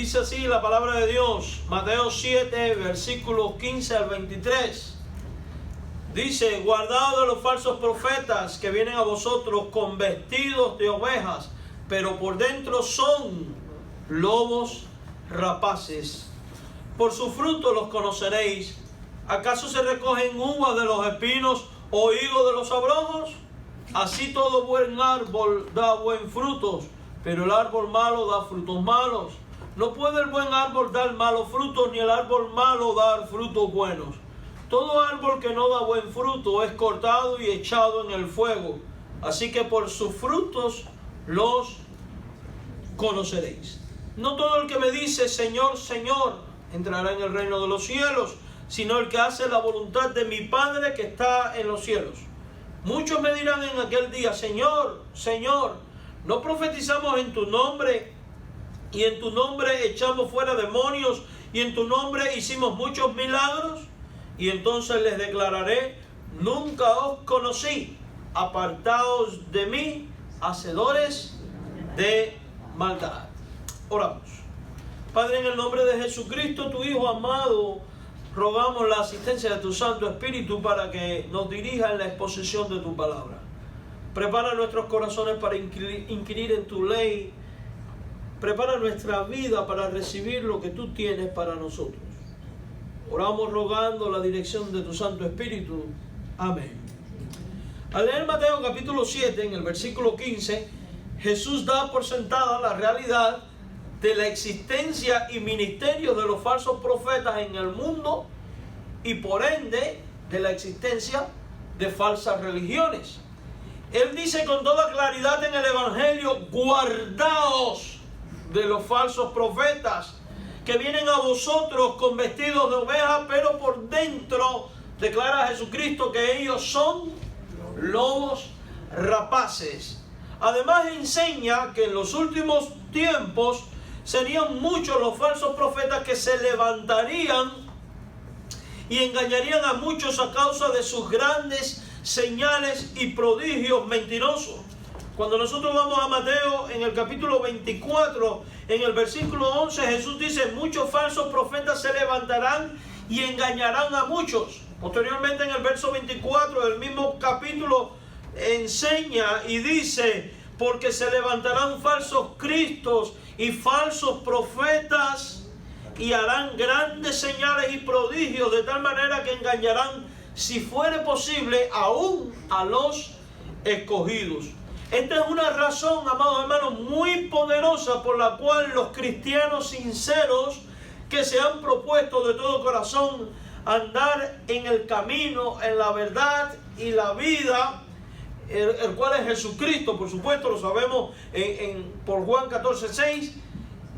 Dice así la palabra de Dios, Mateo 7, versículos 15 al 23. Dice: guardaos de los falsos profetas que vienen a vosotros con vestidos de ovejas, pero por dentro son lobos rapaces. Por sus frutos los conoceréis. ¿Acaso se recogen uvas de los espinos o higos de los abrojos? Así todo buen árbol da buen frutos, pero el árbol malo da frutos malos. No puede el buen árbol dar malos frutos, ni el árbol malo dar frutos buenos. Todo árbol que no da buen fruto es cortado y echado en el fuego. Así que por sus frutos los conoceréis. No todo el que me dice Señor, Señor, entrará en el reino de los cielos, sino el que hace la voluntad de mi Padre que está en los cielos. Muchos me dirán en aquel día: Señor, Señor, ¿no profetizamos en tu nombre? Y en tu nombre echamos fuera demonios, y en tu nombre hicimos muchos milagros. Y entonces les declararé: nunca os conocí, apartaos de mí, hacedores de maldad. Oramos. Padre, en el nombre de Jesucristo, tu Hijo amado, rogamos la asistencia de tu Santo Espíritu para que nos dirija en la exposición de tu palabra. Prepara nuestros corazones para inquirir en tu ley. Prepara nuestra vida para recibir lo que tú tienes para nosotros. Oramos rogando la dirección de tu Santo Espíritu. Amén. Al leer Mateo capítulo 7, en el versículo 15, Jesús da por sentada la realidad de la existencia y ministerio de los falsos profetas en el mundo, y por ende de la existencia de falsas religiones. Él dice con toda claridad en el Evangelio: guardaos de los falsos profetas que vienen a vosotros con vestidos de oveja, pero por dentro, declara Jesucristo, que ellos son lobos rapaces. Además enseña que en los últimos tiempos serían muchos los falsos profetas que se levantarían y engañarían a muchos a causa de sus grandes señales y prodigios mentirosos. Cuando nosotros vamos a Mateo en el capítulo 24, en el versículo 11, Jesús dice: muchos falsos profetas se levantarán y engañarán a muchos. Posteriormente, en el verso 24 del mismo capítulo, enseña y dice: porque se levantarán falsos cristos y falsos profetas y harán grandes señales y prodigios, de tal manera que engañarán, si fuere posible, aún a los escogidos. Esta es una razón, amados hermanos, muy poderosa por la cual los cristianos sinceros que se han propuesto de todo corazón andar en el camino, en la verdad y la vida, el cual es Jesucristo, por supuesto, lo sabemos por Juan 14:6,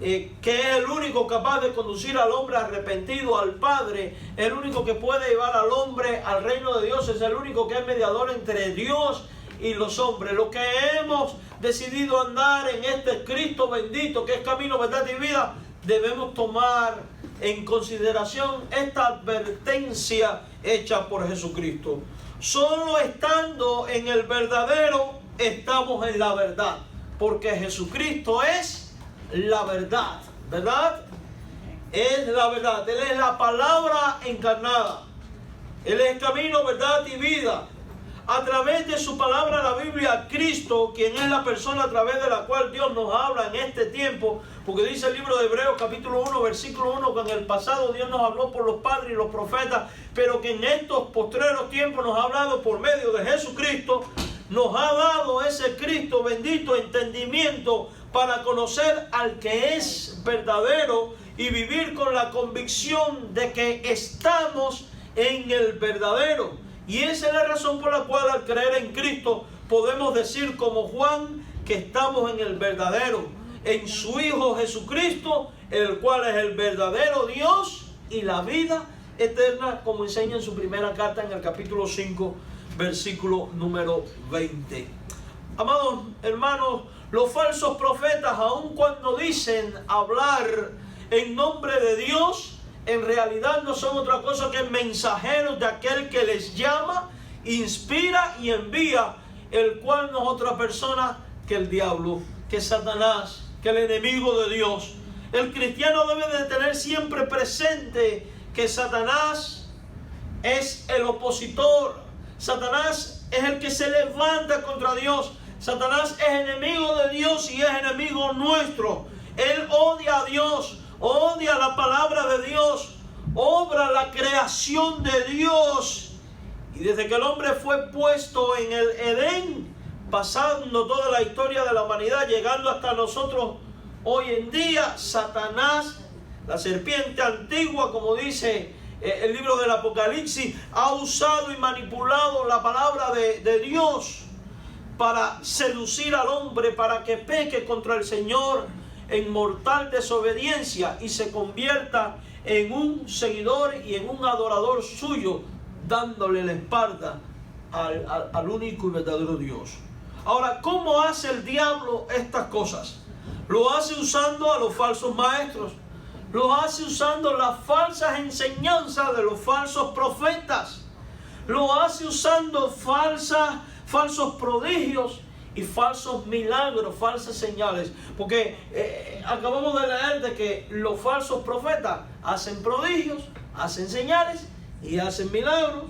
que es el único capaz de conducir al hombre arrepentido al Padre, el único que puede llevar al hombre al reino de Dios, es el único que es mediador entre Dios y los hombres. Los que hemos decidido andar en este Cristo bendito, que es camino, verdad y vida, debemos tomar en consideración esta advertencia hecha por Jesucristo. Solo estando en el verdadero estamos en la verdad, porque Jesucristo es la verdad, ¿verdad? Es la verdad. Él es la palabra encarnada. Él es el camino, verdad y vida. A través de su palabra, la Biblia, Cristo, quien es la persona a través de la cual Dios nos habla en este tiempo, porque dice el libro de Hebreos capítulo 1, versículo 1, que en el pasado Dios nos habló por los padres y los profetas, pero que en estos postreros tiempos nos ha hablado por medio de Jesucristo. Nos ha dado ese Cristo bendito entendimiento para conocer al que es verdadero y vivir con la convicción de que estamos en el verdadero. Y esa es la razón por la cual, al creer en Cristo, podemos decir como Juan que estamos en el verdadero, en su Hijo Jesucristo, el cual es el verdadero Dios y la vida eterna, como enseña en su primera carta en el capítulo 5, versículo número 20. Amados hermanos, los falsos profetas, aun cuando dicen hablar en nombre de Dios, en realidad no son otra cosa que mensajeros de aquel que les llama, inspira y envía, el cual no es otra persona que el diablo, que Satanás, que el enemigo de Dios, El cristiano debe de tener siempre presente que Satanás es el opositor. Satanás es el que se levanta contra Dios. Satanás es enemigo de Dios y es enemigo nuestro. Él odia a Dios, odia la palabra de Dios, obra la creación de Dios. Y desde que el hombre fue puesto en el Edén, pasando toda la historia de la humanidad, llegando hasta nosotros hoy en día, Satanás, la serpiente antigua, como dice el libro del Apocalipsis, ha usado y manipulado la palabra de Dios para seducir al hombre, para que peque contra el Señor en mortal desobediencia y se convierta en un seguidor y en un adorador suyo, dándole la espalda al único y verdadero Dios. Ahora, ¿cómo hace el diablo estas cosas? Lo hace usando a los falsos maestros, lo hace usando las falsas enseñanzas de los falsos profetas, lo hace usando falsos prodigios y falsos milagros, falsas señales. Porque acabamos de leer de que los falsos profetas hacen prodigios, hacen señales y hacen milagros.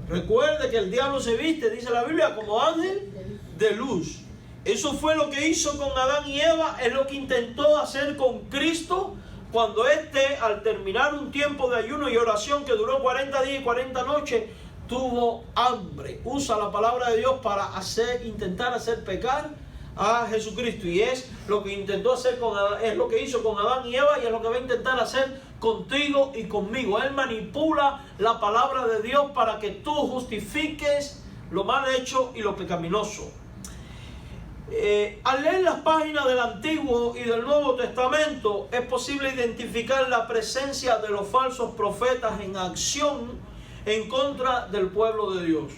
Recuerde que el diablo se viste, dice la Biblia, como ángel de luz. Eso fue lo que hizo con Adán y Eva, es lo que intentó hacer con Cristo cuando al terminar un tiempo de ayuno y oración que duró 40 días y 40 noches, tuvo hambre. Usa la palabra de Dios para intentar hacer pecar a Jesucristo, y es lo que intentó hacer es lo que hizo con Adán y Eva, y es lo que va a intentar hacer contigo y conmigo. Él manipula la palabra de Dios para que tú justifiques lo mal hecho y lo pecaminoso. Al leer las páginas del Antiguo y del Nuevo Testamento, es posible identificar la presencia de los falsos profetas en acción en contra del pueblo de Dios.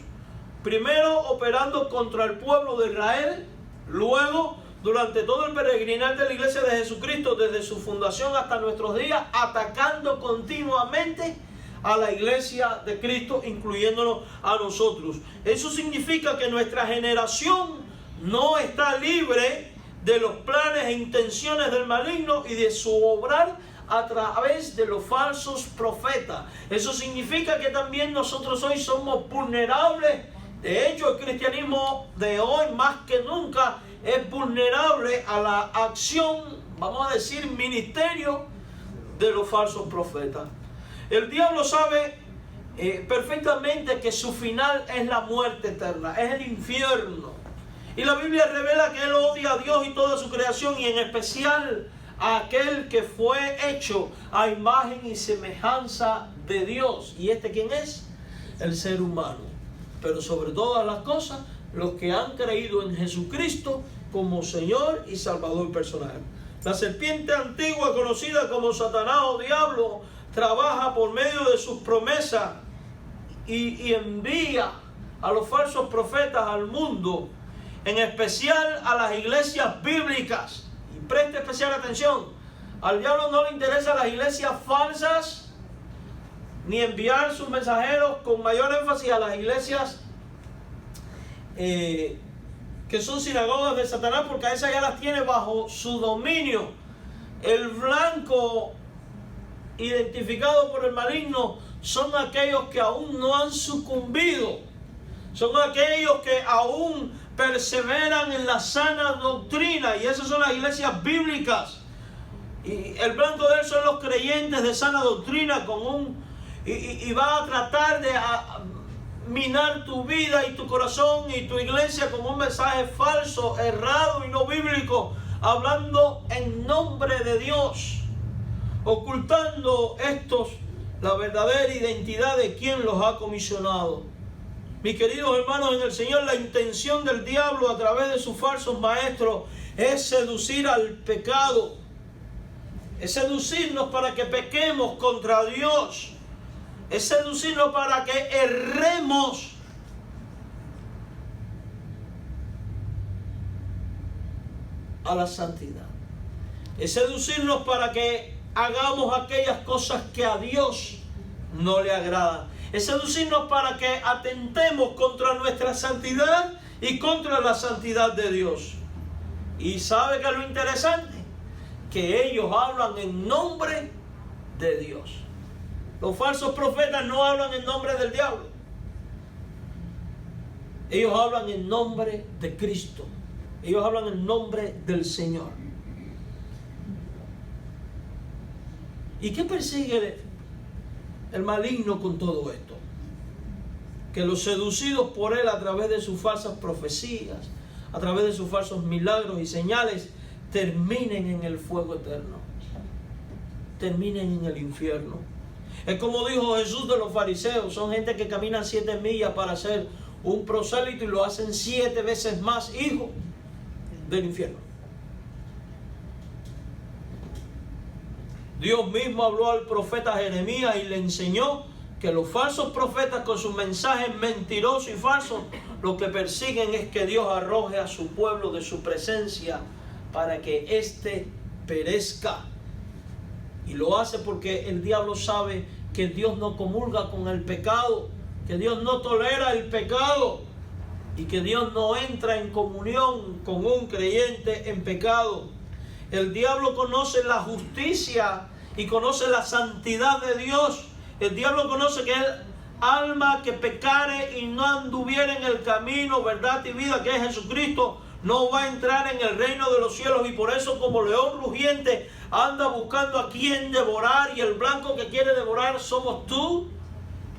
Primero operando contra el pueblo de Israel, luego durante todo el peregrinar de la iglesia de Jesucristo desde su fundación hasta nuestros días, atacando continuamente a la iglesia de Cristo, incluyéndonos a nosotros. Eso significa que nuestra generación no está libre de los planes e intenciones del maligno y de su obrar a través de los falsos profetas. Eso significa que también nosotros hoy somos vulnerables. De hecho, el cristianismo de hoy más que nunca es vulnerable a la acción, vamos a decir, ministerio de los falsos profetas. El diablo sabe perfectamente que su final es la muerte eterna, es el infierno. Y la Biblia revela que él odia a Dios y toda su creación, y en especial a aquel que fue hecho a imagen y semejanza de Dios. ¿Y quién es? El ser humano. Pero sobre todas las cosas, los que han creído en Jesucristo como Señor y Salvador personal. La serpiente antigua, conocida como Satanás o Diablo, trabaja por medio de sus promesas y envía a los falsos profetas al mundo, en especial a las iglesias bíblicas. Y preste especial atención, al diablo no le interesan las iglesias falsas, ni enviar sus mensajeros con mayor énfasis a las iglesias que son sinagogas de Satanás, porque a esas ya las tiene bajo su dominio. El blanco identificado por el maligno son aquellos que aún no han sucumbido, son aquellos que aún perseveran en la sana doctrina, y esas son las iglesias bíblicas. Y el blanco de él son los creyentes de sana doctrina, y va a tratar de minar tu vida y tu corazón y tu iglesia con un mensaje falso, errado y no bíblico, hablando en nombre de Dios, ocultando la verdadera identidad de quien los ha comisionado. Mis queridos hermanos en el Señor, la intención del diablo a través de sus falsos maestros es seducir al pecado, es seducirnos para que pequemos contra Dios, es seducirnos para que erremos. A la santidad. Es seducirnos para que hagamos aquellas cosas que a Dios no le agradan. Es seducirnos para que atentemos contra nuestra santidad y contra la santidad de Dios. Y sabe que es lo interesante, que ellos hablan en nombre de Dios. Los falsos profetas no hablan en nombre del diablo. Ellos hablan en nombre de Cristo. Ellos hablan en nombre del Señor. ¿Y qué persigue el maligno con todo esto? Que los seducidos por él a través de sus falsas profecías, a través de sus falsos milagros y señales, terminen en el fuego eterno, terminen en el infierno. Es como dijo Jesús de los fariseos: son gente que caminan 7 millas para ser un prosélito y lo hacen 7 veces más hijo del infierno. Dios mismo habló al profeta Jeremías y le enseñó que los falsos profetas, con sus mensajes mentirosos y falsos, lo que persiguen es que Dios arroje a su pueblo de su presencia para que éste perezca. Y lo hace porque el diablo sabe que Dios no comulga con el pecado, que Dios no tolera el pecado y que Dios no entra en comunión con un creyente en pecado. El diablo conoce la justicia y conoce la santidad de Dios. El diablo conoce que el alma que pecare y no anduviera en el camino, verdad y vida, que es Jesucristo, no va a entrar en el reino de los cielos. Y por eso, como león rugiente, anda buscando a quien devorar, y el blanco que quiere devorar somos tú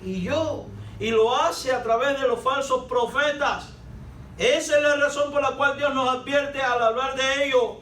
y yo. Y lo hace a través de los falsos profetas. Esa es la razón por la cual Dios nos advierte al hablar de ello.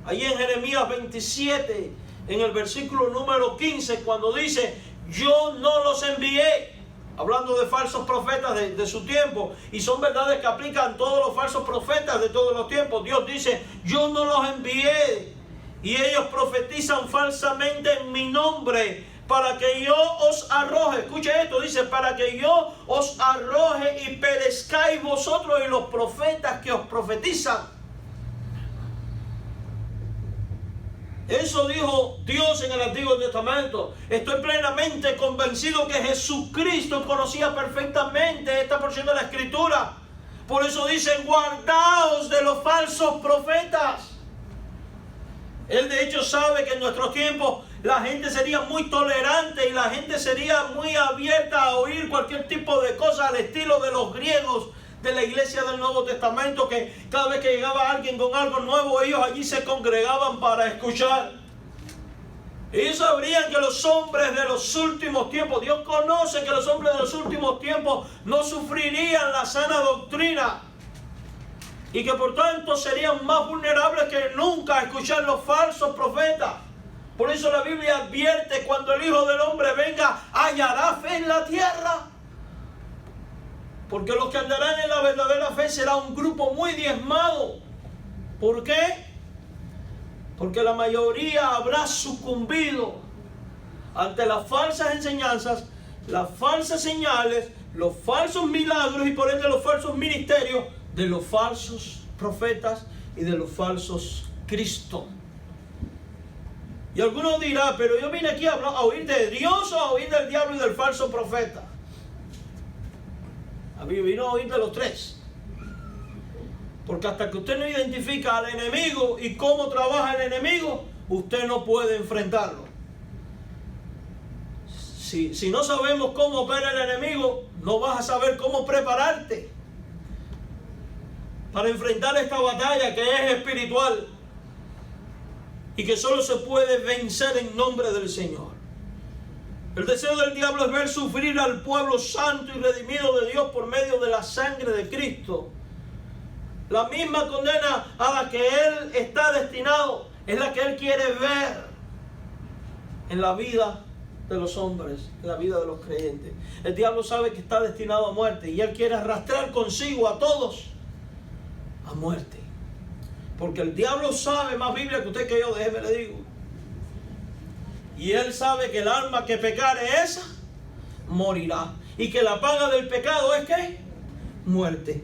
Ahí en Jeremías 27, en el versículo número 15, cuando dice: yo no los envié, hablando de falsos profetas de su tiempo, y son verdades que aplican todos los falsos profetas de todos los tiempos. Dios dice: yo no los envié, y ellos profetizan falsamente en mi nombre, para que yo os arroje. Escuche esto, dice: para que yo os arroje y perezcáis vosotros y los profetas que os profetizan. Eso dijo Dios en el Antiguo Testamento. Estoy plenamente convencido que Jesucristo conocía perfectamente esta porción de la Escritura. Por eso dice: guardaos de los falsos profetas. Él de hecho sabe que en nuestros tiempos la gente sería muy tolerante y la gente sería muy abierta a oír cualquier tipo de cosa al estilo de los griegos de la iglesia del Nuevo Testamento, que cada vez que llegaba alguien con algo nuevo, ellos allí se congregaban para escuchar. Ellos sabrían que los hombres de los últimos tiempos, Dios conoce que los hombres de los últimos tiempos no sufrirían la sana doctrina y que por tanto serían más vulnerables que nunca a escuchar los falsos profetas. Por eso la Biblia advierte: cuando el Hijo del Hombre venga, hallará fe en la tierra. Porque los que andarán en la verdadera fe será un grupo muy diezmado. ¿Por qué? Porque la mayoría habrá sucumbido ante las falsas enseñanzas, las falsas señales, los falsos milagros y por ende los falsos ministerios de los falsos profetas y de los falsos Cristos. Y algunos dirán: pero yo vine aquí a oír de Dios o a oír del diablo y del falso profeta. A mí vino a oír de los tres. Porque hasta que usted no identifica al enemigo y cómo trabaja el enemigo, usted no puede enfrentarlo. Si no sabemos cómo opera el enemigo, no vas a saber cómo prepararte para enfrentar esta batalla que es espiritual y que solo se puede vencer en nombre del Señor. El deseo del diablo es ver sufrir al pueblo santo y redimido de Dios por medio de la sangre de Cristo. La misma condena a la que Él está destinado es la que Él quiere ver en la vida de los hombres, en la vida de los creyentes. El diablo sabe que está destinado a muerte y Él quiere arrastrar consigo a todos a muerte. Porque el diablo sabe más Biblia que usted que yo, déjeme le digo. Y él sabe que el alma que pecare esa morirá. Y que la paga del pecado es ¿qué? Muerte.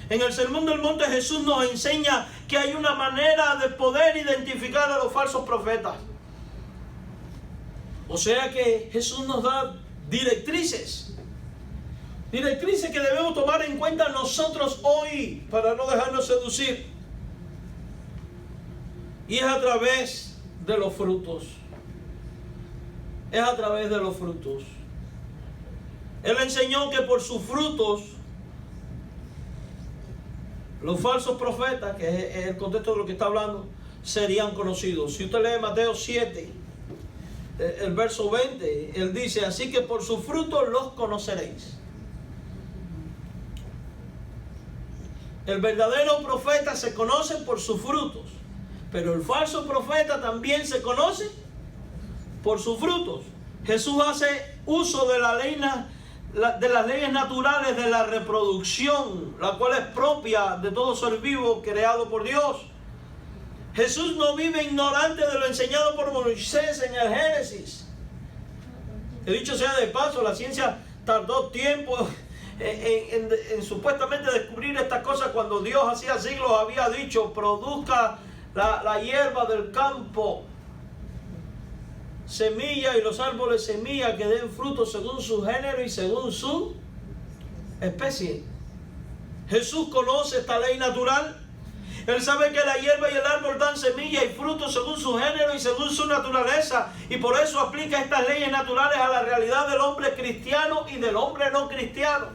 En el Sermón del Monte Jesús nos enseña que hay una manera de poder identificar a los falsos profetas. O sea que Jesús nos da directrices. Directrices que debemos tomar en cuenta nosotros hoy para no dejarnos seducir. Y es a través de los frutos. Es a través de los frutos. Él enseñó que por sus frutos los falsos profetas, que es el contexto de lo que está hablando, serían conocidos. Si usted lee Mateo 7, el verso 20, él dice: así que por sus frutos los conoceréis. El verdadero profeta se conoce por sus frutos, pero el falso profeta también se conoce por sus frutos. Jesús hace uso de de las leyes naturales de la reproducción, la cual es propia de todo ser vivo creado por Dios. Jesús no vive ignorante de lo enseñado por Moisés en el Génesis. Que dicho sea de paso, la ciencia tardó tiempo en supuestamente descubrir estas cosas, cuando Dios hacía siglos había dicho: produzca la hierba del campo semilla, y los árboles semilla que den frutos según su género y según su especie. Jesús conoce esta ley natural. Él sabe que la hierba y el árbol dan semilla y frutos según su género y según su naturaleza, y por eso aplica estas leyes naturales a la realidad del hombre cristiano y del hombre no cristiano.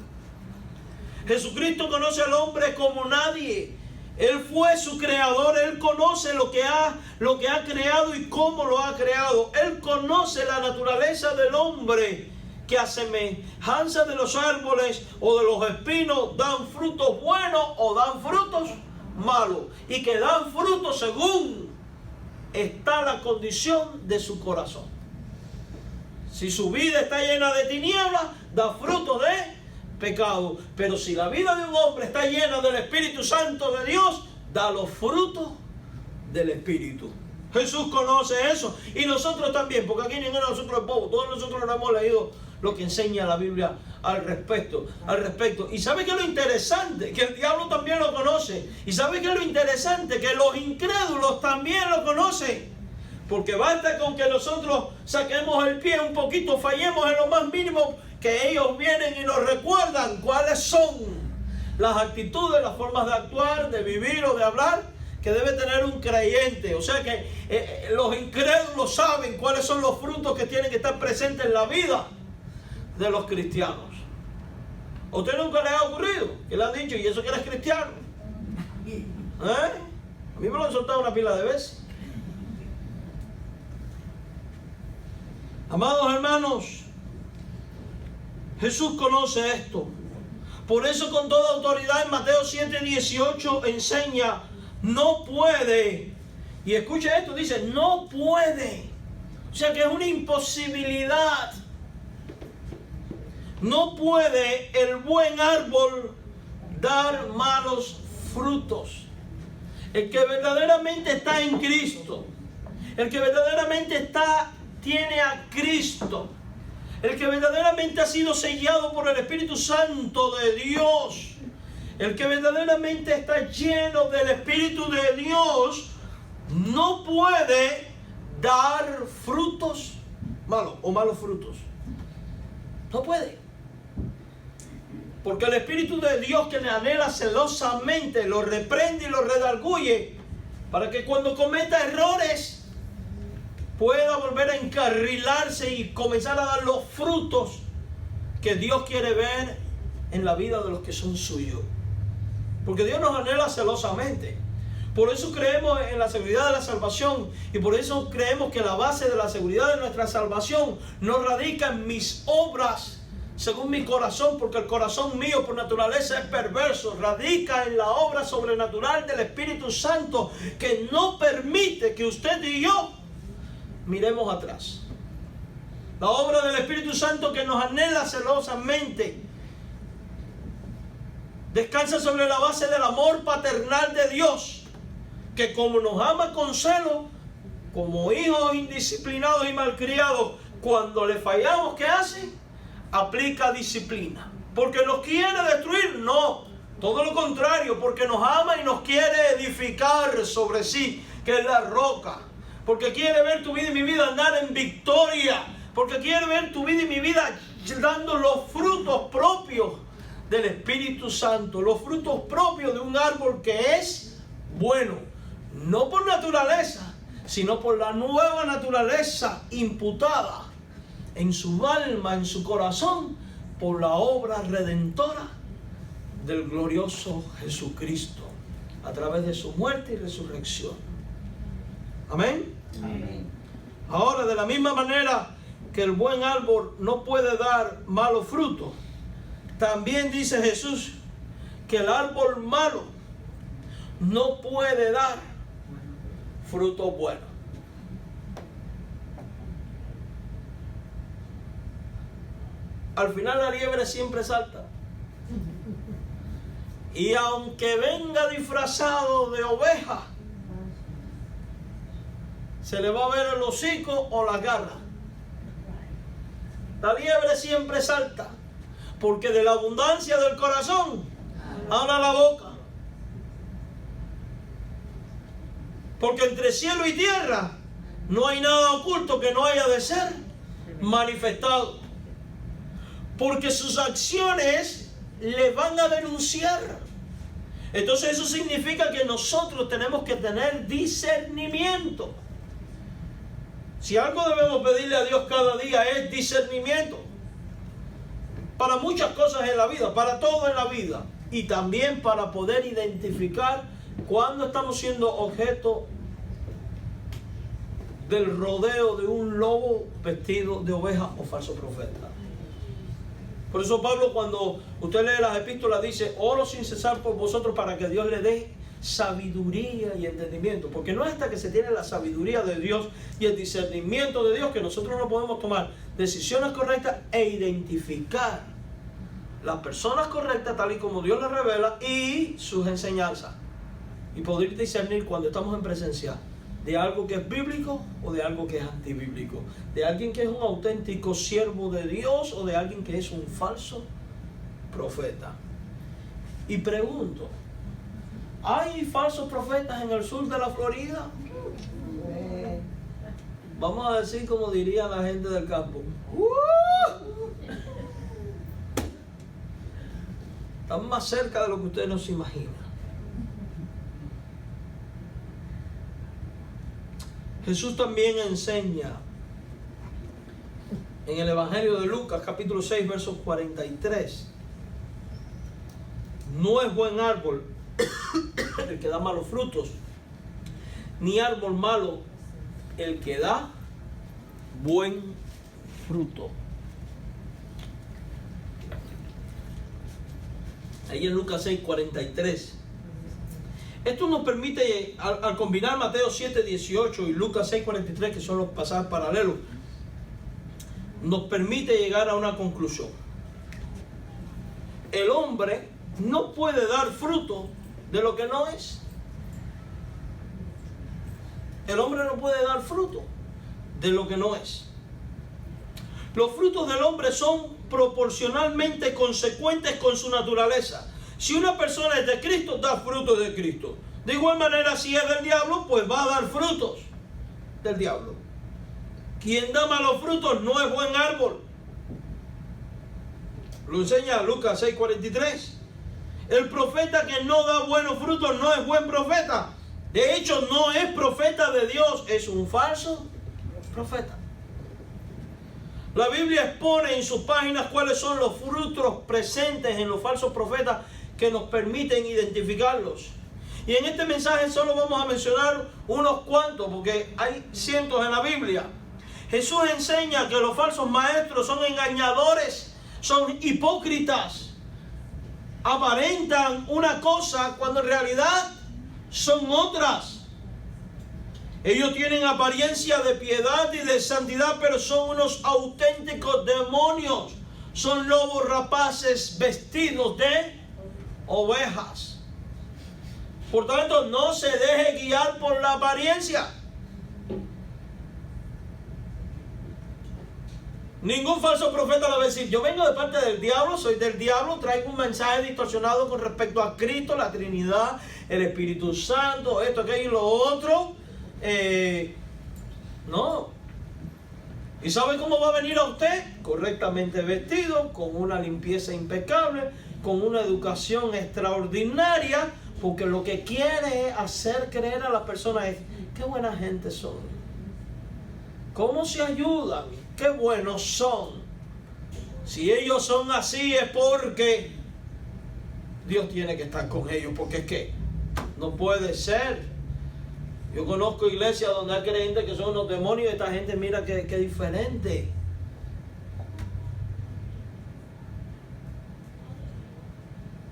Jesucristo conoce al hombre como nadie. Él fue su creador. Él conoce lo que ha creado y cómo lo ha creado. Él conoce la naturaleza del hombre, que a semejanza de los árboles o de los espinos dan frutos buenos o dan frutos malos, y que dan frutos según está la condición de su corazón. Si su vida está llena de tinieblas, da frutos de pecado. Pero si la vida de un hombre está llena del Espíritu Santo de Dios, da los frutos del Espíritu. Jesús conoce eso, y nosotros también, porque aquí ninguno de nosotros es bobo. Todos nosotros no hemos leído lo que enseña la Biblia al respecto. Y ¿sabe qué es lo interesante? Que el diablo también lo conoce. Y ¿sabe qué es lo interesante? Que los incrédulos también lo conocen. Porque basta con que nosotros saquemos el pie un poquito, fallemos en lo más mínimo, que ellos vienen y nos recuerdan cuáles son las actitudes, las formas de actuar, de vivir o de hablar que debe tener un creyente. O sea que los incrédulos saben cuáles son los frutos que tienen que estar presentes en la vida de los cristianos. ¿A usted nunca le ha ocurrido que le han dicho: ¿y eso que eres cristiano? A mí me lo han soltado una pila de veces. Amados hermanos, Jesús conoce esto. Por eso, con toda autoridad, en Mateo 7:18 enseña: no puede. Y escucha esto, dice: no puede. O sea que es una imposibilidad. No puede el buen árbol dar malos frutos. El que verdaderamente está en Cristo, el que verdaderamente tiene a Cristo, el que verdaderamente ha sido sellado por el Espíritu Santo de Dios, el que verdaderamente está lleno del Espíritu de Dios, no puede dar frutos malos o malos frutos. No puede. Porque el Espíritu de Dios, que le anhela celosamente, lo reprende y lo redarguye, para que cuando cometa errores pueda volver a encarrilarse y comenzar a dar los frutos que Dios quiere ver en la vida de los que son suyos. Porque Dios nos anhela celosamente. Por eso creemos en la seguridad de la salvación, y por eso creemos que la base de la seguridad de nuestra salvación no radica en mis obras según mi corazón, porque el corazón mío por naturaleza es perverso. Radica en la obra sobrenatural del Espíritu Santo, que no permite que usted y yo miremos atrás. La obra del Espíritu Santo, que nos anhela celosamente, descansa sobre la base del amor paternal de Dios, que como nos ama con celo, como hijos indisciplinados y malcriados, cuando le fallamos, ¿qué hace? Aplica disciplina. ¿Porque nos quiere destruir? No, todo lo contrario, porque nos ama y nos quiere edificar sobre sí, que es la roca. Porque quiere ver tu vida y mi vida andar en victoria, porque quiere ver tu vida y mi vida dando los frutos propios del Espíritu Santo, los frutos propios de un árbol que es bueno, no por naturaleza, sino por la nueva naturaleza imputada en su alma, en su corazón, por la obra redentora del glorioso Jesucristo, a través de su muerte y resurrección. Amén. Amén. Ahora, de la misma manera que el buen árbol no puede dar malos frutos, también dice Jesús que el árbol malo no puede dar frutos buenos. Al final la liebre siempre salta. Y aunque venga disfrazado de oveja, se le va a ver el hocico o la garra. La liebre siempre salta, porque de la abundancia del corazón habla la boca. Porque entre cielo y tierra no hay nada oculto que no haya de ser manifestado. Porque sus acciones le van a denunciar. Entonces eso significa que nosotros tenemos que tener discernimiento. Si algo debemos pedirle a Dios cada día es discernimiento. Para muchas cosas en la vida, para todo en la vida. Y también para poder identificar cuando estamos siendo objeto del rodeo de un lobo vestido de oveja o falso profeta. Por eso Pablo, cuando usted lee las epístolas, dice: oro sin cesar por vosotros para que Dios le dé sabiduría y entendimiento. Porque no es hasta que se tiene la sabiduría de Dios y el discernimiento de Dios que nosotros no podemos tomar decisiones correctas e identificar las personas correctas tal y como Dios les revela y sus enseñanzas. Y poder discernir cuando estamos en presencia de algo que es bíblico o de algo que es antibíblico, de alguien que es un auténtico siervo de Dios o de alguien que es un falso profeta. Y pregunto, ¿hay falsos profetas en el sur de la Florida? Vamos a decir como diría la gente del campo. Están más cerca de lo que usted no se imagina. Jesús también enseña en el Evangelio de Lucas, capítulo 6, versos 43. No es buen árbol el que da malos frutos, ni árbol malo el que da buen fruto. Ahí en Lucas 6, 43. Esto nos permite, al combinar Mateo 7, 18 y Lucas 6, 43, que son los pasajes paralelos, nos permite llegar a una conclusión. El hombre no puede dar fruto de lo que no es. El hombre no puede dar fruto de lo que no es. Los frutos del hombre son proporcionalmente consecuentes con su naturaleza. Si una persona es de Cristo, da frutos de Cristo. De igual manera, si es del diablo, pues va a dar frutos del diablo. Quien da malos frutos no es buen árbol. Lo enseña Lucas 6:43. El profeta que no da buenos frutos no es buen profeta. De hecho, no es profeta de Dios, es un falso profeta. La Biblia expone en sus páginas cuáles son los frutos presentes en los falsos profetas que nos permiten identificarlos. Y en este mensaje solo vamos a mencionar unos cuantos, porque hay cientos en la Biblia. Jesús enseña que los falsos maestros son engañadores, son hipócritas, aparentan una cosa cuando en realidad son otras. Ellos tienen apariencia de piedad y de santidad, pero son unos auténticos demonios. Son lobos rapaces vestidos de ovejas. Por tanto, no se deje guiar por la apariencia. Ningún falso profeta le va a decir: yo vengo de parte del diablo, soy del diablo, traigo un mensaje distorsionado con respecto a Cristo, la Trinidad, el Espíritu Santo, esto, aquello y lo otro. No. ¿Y sabe cómo va a venir a usted? Correctamente vestido, con una limpieza impecable, con una educación extraordinaria, porque lo que quiere es hacer creer a las personas es qué buena gente son. ¿Cómo se ayudan? Qué buenos son. Si ellos son así es porque Dios tiene que estar con ellos, porque es que no puede ser. Yo conozco iglesias donde hay creyentes que son unos demonios y esta gente mira que diferente.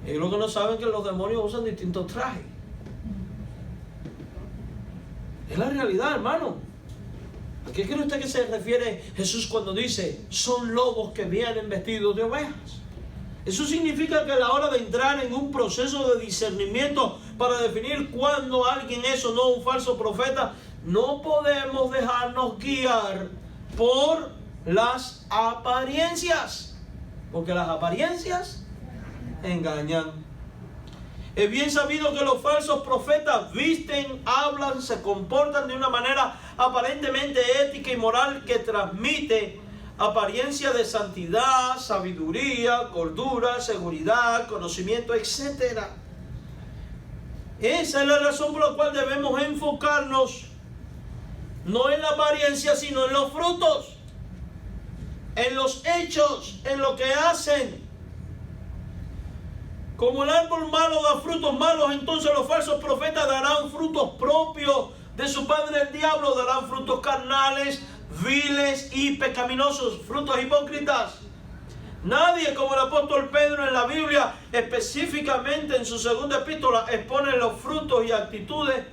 Ellos lo que no saben es que los demonios usan distintos trajes. Es la realidad, hermano. ¿A qué cree usted que se refiere Jesús cuando dice son lobos que vienen vestidos de ovejas? Eso significa que a la hora de entrar en un proceso de discernimiento para definir cuándo alguien es o no un falso profeta, no podemos dejarnos guiar por las apariencias, porque las apariencias engañan. Es bien sabido que los falsos profetas visten, hablan, se comportan de una manera aparentemente ética y moral que transmite apariencia de santidad, sabiduría, cordura, seguridad, conocimiento, etc. Esa es la razón por la cual debemos enfocarnos no en la apariencia, sino en los frutos, en los hechos, en lo que hacen. Como el árbol malo da frutos malos, entonces los falsos profetas darán frutos propios de su padre el diablo, darán frutos carnales, viles y pecaminosos, frutos hipócritas. Nadie como el apóstol Pedro en la Biblia, específicamente en su segunda epístola, expone los frutos y actitudes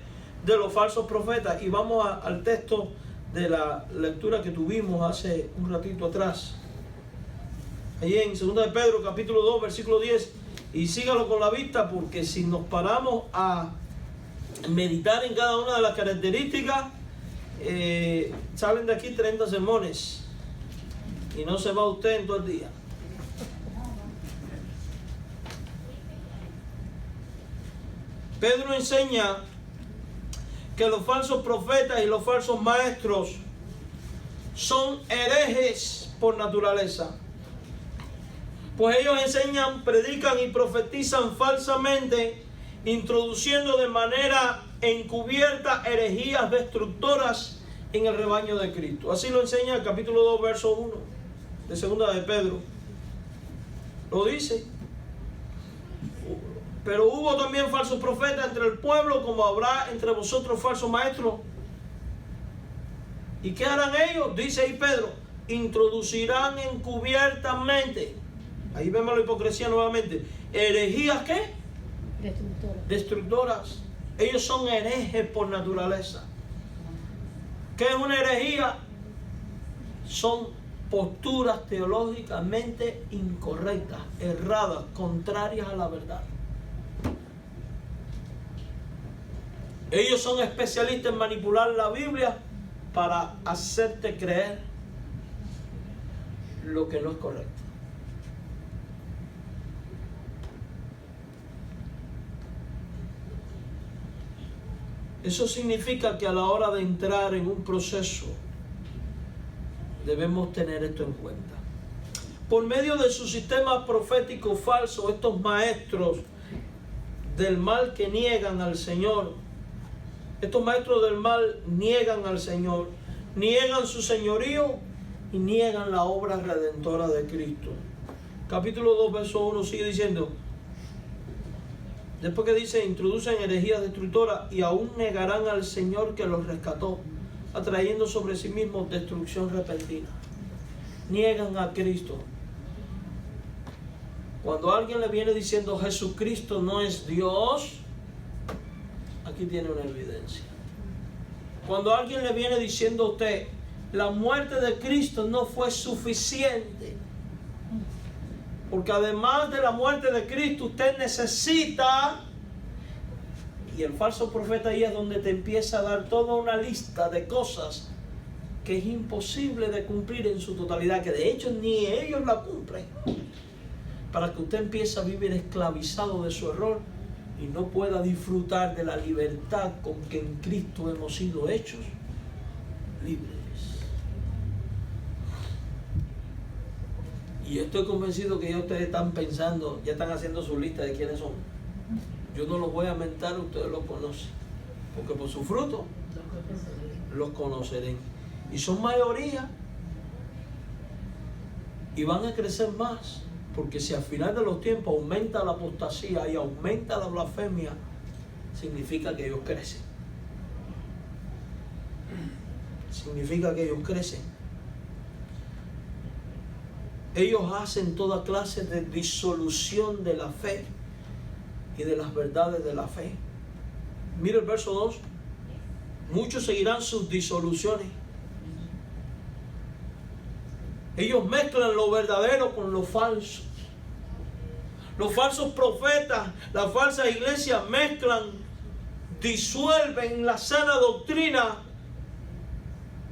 de los falsos profetas. Y vamos al texto de la lectura que tuvimos hace un ratito atrás. Ahí en 2 de Pedro, capítulo 2, versículo 10. Y sígalo con la vista, porque si nos paramos a meditar en cada una de las características, salen de aquí 30 sermones y no se va usted en todo el día. Pedro enseña que los falsos profetas y los falsos maestros son herejes por naturaleza, pues ellos enseñan, predican y profetizan falsamente, introduciendo de manera encubierta herejías destructoras en el rebaño de Cristo. Así lo enseña el capítulo 2, verso 1 de 2 de Pedro. Lo dice. Pero hubo también falsos profetas entre el pueblo, como habrá entre vosotros falsos maestros. ¿Y qué harán ellos? Dice ahí Pedro, introducirán encubiertamente. Ahí vemos la hipocresía nuevamente. ¿Herejías qué? Destructoras. Ellos son herejes por naturaleza. ¿Qué es una herejía? Son posturas teológicamente incorrectas, erradas, contrarias a la verdad. Ellos son especialistas en manipular la Biblia para hacerte creer lo que no es correcto. Eso significa que a la hora de entrar en un proceso debemos tener esto en cuenta. Por medio de su sistema profético falso, estos maestros del mal que niegan al Señor, estos maestros del mal niegan al Señor, niegan su señorío y niegan la obra redentora de Cristo. Capítulo 2, verso 1 sigue diciendo, después que dice, introducen herejías destructoras y aún negarán al Señor que los rescató, atrayendo sobre sí mismos destrucción repentina. Niegan a Cristo. Cuando alguien le viene diciendo Jesucristo no es Dios, aquí tiene una evidencia. Cuando alguien le viene diciendo a usted, la muerte de Cristo no fue suficiente, porque además de la muerte de Cristo usted necesita, y el falso profeta ahí es donde te empieza a dar toda una lista de cosas que es imposible de cumplir en su totalidad, que de hecho ni ellos la cumplen, para que usted empiece a vivir esclavizado de su error y no pueda disfrutar de la libertad con que en Cristo hemos sido hechos libres. Y estoy convencido que ya ustedes están pensando, ya están haciendo su lista de quiénes son. Yo no los voy a mentar, ustedes los conocen. Porque por su fruto los conoceré. Y son mayoría. Y van a crecer más. Porque si al final de los tiempos aumenta la apostasía y aumenta la blasfemia, significa que ellos crecen. Significa que ellos crecen. Ellos hacen toda clase de disolución de la fe y de las verdades de la fe. Mira el verso 2. Muchos seguirán sus disoluciones. Ellos mezclan lo verdadero con lo falso. Los falsos profetas, las falsas iglesias mezclan, disuelven la sana doctrina,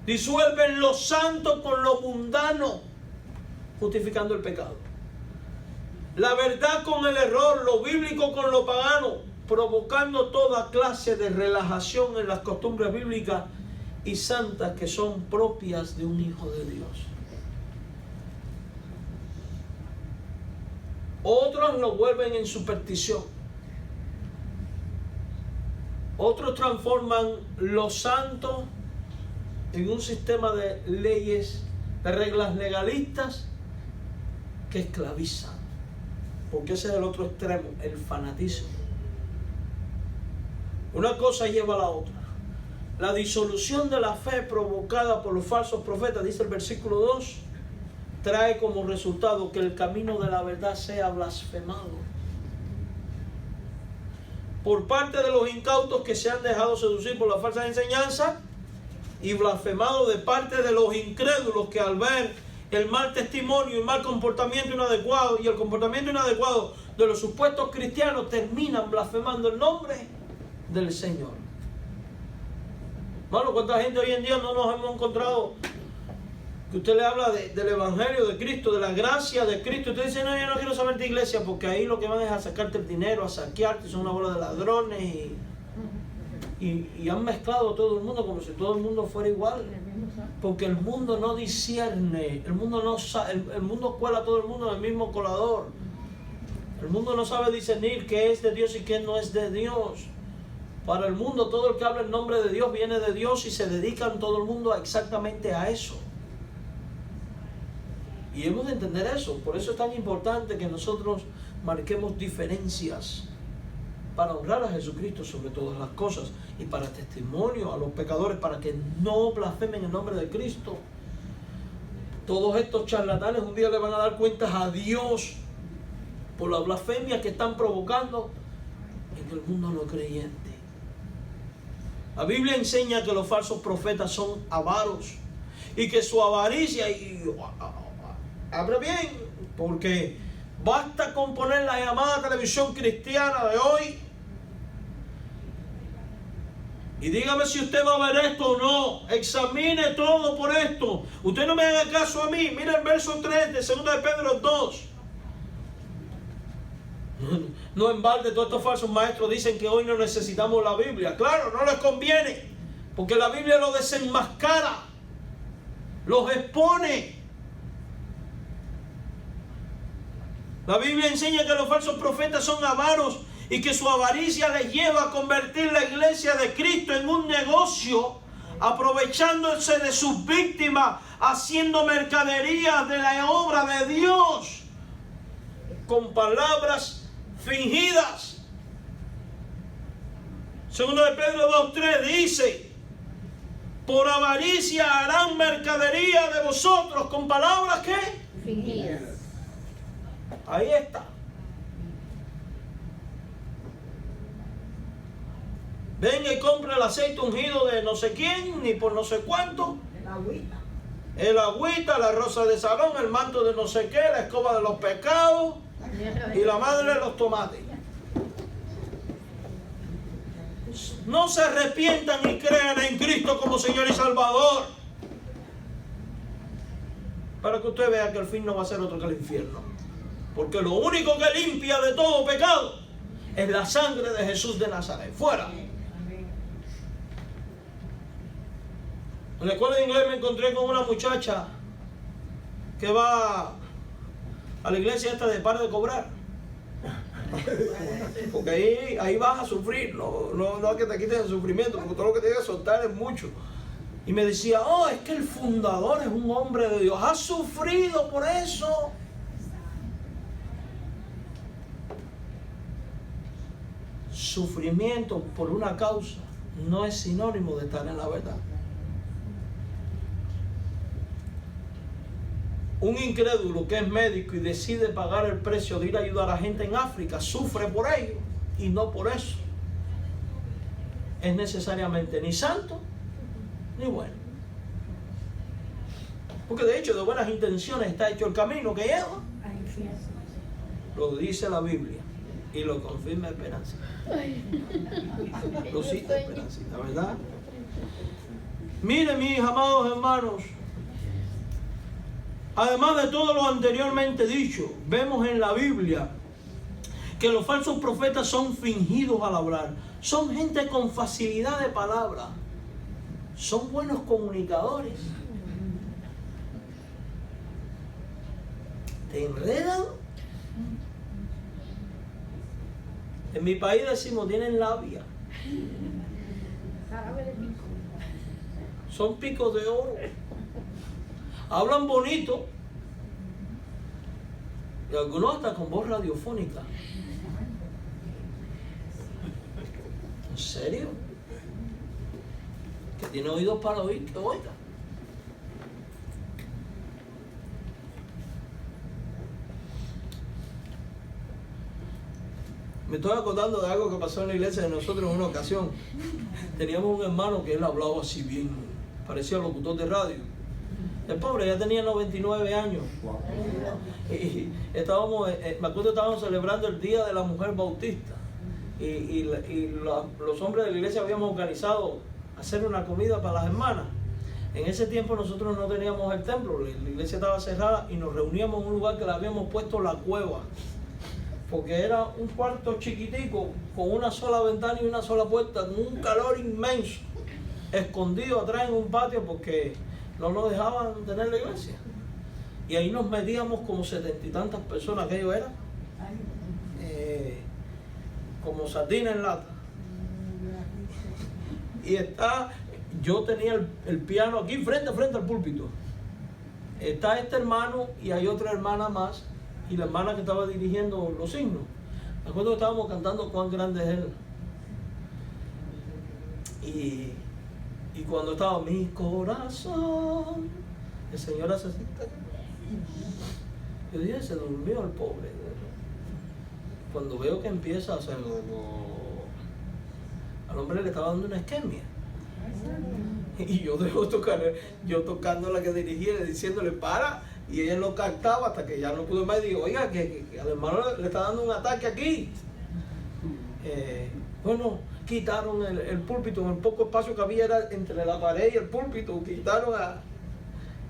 disuelven lo santo con lo mundano, justificando el pecado. La verdad con el error, lo bíblico con lo pagano, provocando toda clase de relajación en las costumbres bíblicas y santas que son propias de un hijo de Dios. Otros lo vuelven en superstición. Otros transforman lo santo en un sistema de leyes, de reglas legalistas que esclavizan. Porque ese es el otro extremo, el fanatismo. Una cosa lleva a la otra. La disolución de la fe provocada por los falsos profetas, dice el versículo 2, trae como resultado que el camino de la verdad sea blasfemado por parte de los incautos que se han dejado seducir por la falsa enseñanza, y blasfemado de parte de los incrédulos que al ver el mal testimonio, el mal comportamiento inadecuado y el comportamiento inadecuado de los supuestos cristianos, terminan blasfemando el nombre del Señor. Hermano, ¿cuánta gente hoy en día no nos hemos encontrado que usted le habla del evangelio de Cristo, de la gracia de Cristo? Usted dice: no, yo no quiero saber de iglesia, porque ahí lo que van es a sacarte el dinero, a saquearte, son una bola de ladrones, y han mezclado a todo el mundo como si todo el mundo fuera igual, porque el mundo no discierne, el mundo cuela a todo el mundo en el mismo colador. El mundo no sabe discernir qué es de Dios y qué no es de Dios. Para el mundo, todo el que habla en nombre de Dios viene de Dios, y se dedican todo el mundo exactamente a eso. Y hemos de entender eso. Por eso es tan importante que nosotros marquemos diferencias para honrar a Jesucristo sobre todas las cosas, y para testimonio a los pecadores, para que no blasfemen el nombre de Cristo. Todos estos charlatanes un día le van a dar cuentas a Dios por la blasfemia que están provocando en el mundo no creyente. La Biblia enseña que los falsos profetas son avaros, y que su avaricia, habla bien, porque basta con poner la llamada televisión cristiana de hoy y dígame si usted va a ver esto o no. Examine todo por esto. Usted no me haga caso a mí. Mira el verso 3 de 2 de Pedro 2. No en balde todos estos falsos maestros dicen que hoy no necesitamos la Biblia. Claro, no les conviene, porque la Biblia los desenmascara, los expone. La Biblia enseña que los falsos profetas son avaros, y que su avaricia les lleva a convertir la iglesia de Cristo en un negocio, aprovechándose de sus víctimas, haciendo mercadería de la obra de Dios con palabras fingidas. Segundo de Pedro 2:3 dice: por avaricia harán mercadería de vosotros con palabras ¿qué? Fingidas. Ahí está. Venga y compra el aceite ungido de no sé quién, ni por no sé cuánto. El agüita, la rosa de Sarón, el manto de no sé qué, la escoba de los pecados y la madre de los tomates. No se arrepientan y crean en Cristo como Señor y Salvador, para que usted vea que el fin no va a ser otro que el infierno. Porque lo único que limpia de todo pecado es la sangre de Jesús de Nazaret. Fuera. En la escuela de inglés me encontré con una muchacha que va a la iglesia esta de par de cobrar. Porque ahí vas a sufrir, no es que te quiten el sufrimiento, porque todo lo que tienes que soltar es mucho. Y me decía, oh, es que el fundador es un hombre de Dios, ha sufrido por eso. Sufrimiento por una causa no es sinónimo de estar en la verdad. Un incrédulo que es médico y decide pagar el precio de ir a ayudar a la gente en África, sufre por ello y no por eso es necesariamente ni santo ni bueno. Porque de hecho de buenas intenciones está hecho el camino que lleva. Lo dice la Biblia y lo confirma Esperanza. Lo cita Esperanza, ¿verdad? Miren, mis amados hermanos, además de todo lo anteriormente dicho, vemos en la Biblia que los falsos profetas son fingidos al hablar. Son gente con facilidad de palabra. Son buenos comunicadores. Te enredan. En mi país decimos, tienen labia. Son picos de oro. Hablan bonito. Y algunos hasta con voz radiofónica. ¿En serio? Que tiene oídos para oír, que oiga. Me estoy acordando de algo que pasó en la iglesia de nosotros en una ocasión. Teníamos un hermano que él hablaba así bien, parecía locutor de radio. El pobre ya tenía 99 años. Y estábamos, me acuerdo que estábamos celebrando el Día de la Mujer Bautista. Y los hombres de la iglesia habíamos organizado hacer una comida para las hermanas. En ese tiempo nosotros no teníamos el templo, la iglesia estaba cerrada y nos reuníamos en un lugar que le habíamos puesto la cueva. Porque era un cuarto chiquitico, con una sola ventana y una sola puerta, con un calor inmenso, escondido atrás en un patio porque no nos dejaban tener la iglesia. Y ahí nos metíamos como 70 y tantas personas, aquello era como sardina en lata. Y yo tenía el piano aquí frente al púlpito. Está este hermano y hay otra hermana más, y la hermana que estaba dirigiendo los signos. Me acuerdo que estábamos cantando Cuán grande es Él. Y cuando estaba mi corazón, el Señor hace así. Yo dije, se durmió el pobre. Cuando veo que empieza a hacerlo, al hombre le estaba dando una isquemia. Y yo dejo tocar, yo tocando la que dirigía, diciéndole para, y ella no captaba hasta que ya no pudo más. Y digo, oiga, que al hermano le está dando un ataque aquí. Bueno, quitaron el púlpito, en el poco espacio que había era entre la pared y el púlpito, quitaron